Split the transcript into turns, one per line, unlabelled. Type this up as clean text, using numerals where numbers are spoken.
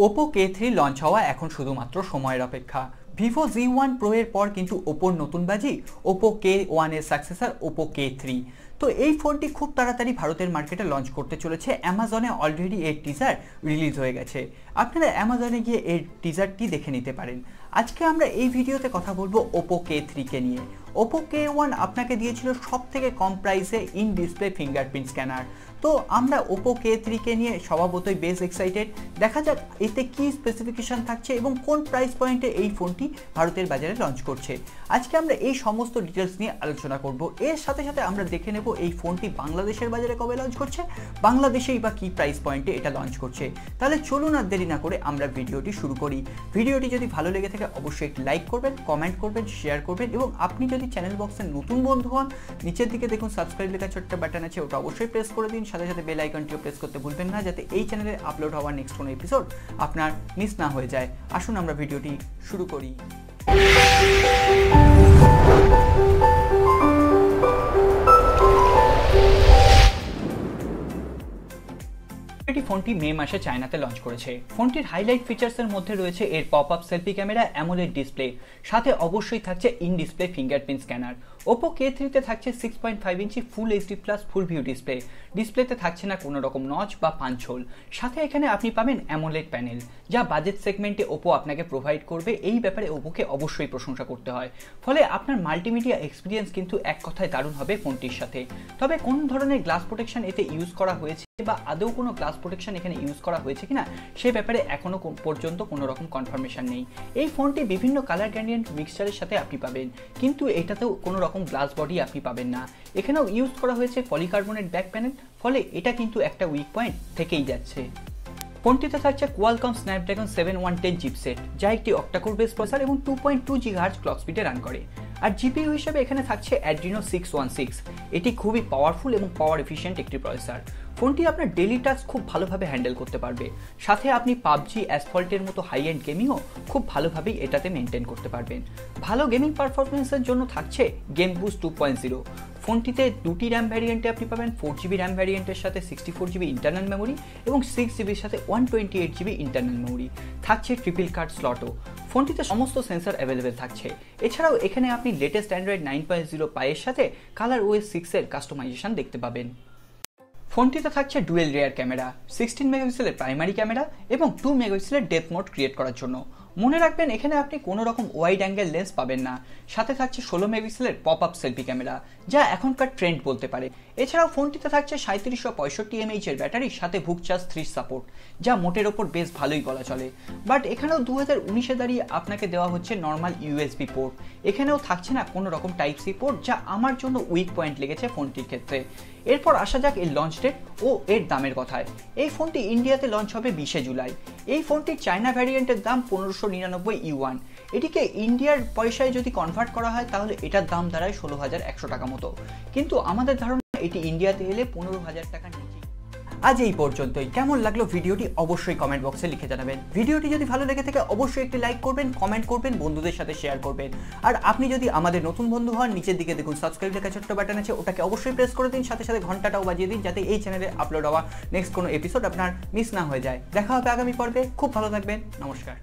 Oppo K3 launch হওয়া এখন শুধুমাত্র সময়ের অপেক্ষা। Vivo Z1 Pro এর পর কিন্তু Oppoর নতুন বাজি Oppo K1 এর সাকসেসর Oppo K3। তো এই ফোনটি খুব তাড়াতাড়ি ভারতের মার্কেটে লঞ্চ করতে চলেছে। অ্যামাজনে অলরেডি এর টিজার রিলিজ হয়ে গেছে, আপনারা অ্যামাজনে গিয়ে এর টিজারটি দেখে নিতে পারেন। আজকে আমরা এই ভিডিওতে কথা বলবো Oppo K3 কে নিয়ে। Oppo K1 আপনাকে দিয়েছিল সবথেকে কম প্রাইসে ইন ডিসপ্লে ফিঙ্গারপ্রিন্ট স্ক্যানার। তো আমরা Oppo K3 কে নিয়ে স্বভাবতই বেশ এক্সাইটেড। দেখা যাক এতে কি স্পেসিফিকেশন থাকছে এবং কোন প্রাইস পয়েন্টে এই ফোনটি ভারতের বাজারে লঞ্চ করছে। আজকে আমরা এই সমস্ত ডিটেলস নিয়ে আলোচনা করব। এর সাথে সাথে আমরা দেখে নেব এই ফোনটি বাংলাদেশের বাজারে কবে লঞ্চ করছে, বাংলাদেশেই বা কি প্রাইস পয়েন্টে এটা লঞ্চ করছে। তাহলে চলুন আর দেরি না করে আমরা ভিডিওটি শুরু করি। ভিডিওটি যদি ভালো লেগে থাকে অবশ্যই একটি লাইক করবেন, কমেন্ট করবেন, শেয়ার করবেন এবং আপনি যদি চ্যানেল বক্সের নতুন বন্ধু হন নিচের দিকে দেখুন সাবস্ক্রাইব লেখা ছোট্ট বাটন আছে, ওটা অবশ্যই প্রেস করে দিন। সাথে সাথে বেল আইকনটিও প্রেস করতে ভুলবেন না, যাতে এই চ্যানেলে আপলোড হওয়ার নেক্সট কোনো এপিসোড আপনার মিস না হয়ে যায়। আসুন আমরা ভিডিওটি শুরু করি। ফোনটি মে মাসে চায়নাতে লঞ্চ করেছে। ফোনটির হাইলাইট ফিচার্সের মধ্যে রয়েছে এর pop up selfie camera, AMOLED display, সাথে অবশ্যই থাকছে in display fingerprint scanner. Oppo K3 তে থাকছে 6.5 ইঞ্চি ফুল HD প্লাস ফুল ভিউ ডিসপ্লে। ডিসপ্লেতে থাকছে না কোনো রকম নচ বা পাঞ্চ হোল। সাথে এখানে আপনি পাবেন অ্যামোলেড প্যানেল, যা বাজেট সেগমেন্টে Oppo আপনাকে প্রোভাইড করবে। এই ব্যাপারে Oppoকে অবশ্যই প্রশংসা করতে হয়। ফলে আপনার মাল্টিমিডিয়া এক্সপিরিয়েন্স কিন্তু এক কথায় দারুণ হবে ফোনটির সাথে। তবে কোন ধরনের গ্লাস প্রোটেকশন এতে ইউজ করা হয়েছে বা আদৌ কোনো গ্লাস প্রোটেকশন এখানে ইউজ করা হয়েছে কিনা সে ব্যাপারে এখনো পর্যন্ত কোনো রকম কনফার্মেশন নেই। এই ফোনটি বিভিন্ন কালার গ্রেডিয়েন্ট মিক্সচারের সাথে আপনি পাবেন, কিন্তু এটাতেও কোনো রকম গ্লাস বডি আপনি পাবেন না। এখানেও ইউজ করা হয়েছে পলিকার্বনেট ব্যাক প্যানেল, ফলে এটা কিন্তু একটা উইক পয়েন্ট থেকেই যাচ্ছে। ফোনটিতে থাকছে কোয়ালকম স্ন্যাপড্রাগন 7110 চিপসেট, যা একটি অক্টাকোর বেস প্রসেসর এবং 2.2 GHz ক্লক স্পিডে রান করে। আর জিপিইউ হিসেবে এখানে থাকছে Adreno 616। এটি খুবই পাওয়ারফুল এবং পাওয়ার এফিশিয়েন্ট একটি প্রসেসর। ফোনটি আপনার ডেইলি টাস্ক খুব ভালোভাবে হ্যান্ডেল করতে পারবে। সাথে আপনি পাবজি, অ্যাসফল্টের মতো হাই এন্ড গেমিংও খুব ভালোভাবেই এটাতে মেনটেন করতে পারবেন। ভালো গেমিং পারফরমেন্সের জন্য থাকছে গেম বুস্ট 2.0। ফোনটিতে দুটি র্যাম ভ্যারিয়েন্টে আপনি পাবেন 4GB র্যাম ভ্যারিয়েন্টের সাথে 64GB ইন্টারনাল মেমোরি এবং 6GBর সাথে 128GB ইন্টারনাল মেমোরি। থাকছে ট্রিপল কার্ড স্লটও। ফোনটিতে সমস্ত সেন্সর অ্যাভেলেবেল থাকছে। এছাড়াও এখানে আপনি লেটেস্ট অ্যান্ড্রয়েড 9.0 পাইয়ের সাথে কালার OS 6 এর কাস্টমাইজেশন দেখতে পাবেন। ফোনটিতে থাকছে ডুয়েল রিয়ার ক্যামেরা, 16 মেগাপিক্সেলের প্রাইমারি ক্যামেরা এবং 2 মেগাপিক্সেলের ডেপথ মোড ক্রিয়েট করার জন্য। মনে রাখবেন এখানে আপনি কোনো রকম ওয়াইড অ্যাঙ্গেল লেন্স পাবেন না। সাথে থাকছে 16 মেগাপিক্সেলের পপ আপ সেলফি ক্যামেরা, যা এখনকার ট্রেন্ড বলতে পারে। এছাড়াও ফোনটিতে থাকছে 3765 mAh এর ব্যাটারি, সাথে বুক চার্জ 3 সাপোর্ট, যা মোটের ওপর বেশ ভালোই বলা চলে। বাট এখানেও 2019-এ দাঁড়িয়ে আপনাকে দেওয়া হচ্ছে নর্মাল USB পোর্ট। এখানেও থাকছে না কোনো রকম টাইপ সি পোর্ট, যা আমার জন্য উইক পয়েন্ট লেগেছে ফোনটির ক্ষেত্রে। এরপর আসা যাক এর লঞ্চ ডেট ও এর দামের কথায়। এই ফোনটি ইন্ডিয়াতে লঞ্চ হবে 20শে জুলাই। এই ফোনটির চায়না ভ্যারিয়েন্টের দাম 1599 ইউয়ান। এটিকে ইন্ডিয়ার পয়সায় যদি কনভার্ট করা হয় তাহলে এটার দাম দাঁড়ায় 16,100 টাকা মতো, কিন্তু আমাদের ধারণা এটি ইন্ডিয়াতে এলে 15,000 টাকার নিচে। আজ এই পর্যন্তই। কেমন লাগলো ভিডিওটি অবশ্যই কমেন্ট বক্সে লিখে জানাবেন। ভিডিওটি যদি ভালো লেগে থাকে অবশ্যই একটি লাইক করবেন, কমেন্ট করবেন, বন্ধুদের সাথে শেয়ার করবেন। আর আপনি যদি আমাদের নতুন বন্ধু হন নিচের দিকে দেখুন সাবস্ক্রাইব লেখা ছোট্ট বাটন আছে, ওটাকে অবশ্যই প্রেস করে দিন। সাথে সাথে ঘন্টাটাও বাজিয়ে দিন, যাতে এই চ্যানেলে আপলোড হওয়া নেক্সট কোনো এপিসোড আপনার মিস না হয়ে যায়। দেখা হবে আগামী পর্বে। খুব ভালো থাকবেন। নমস্কার।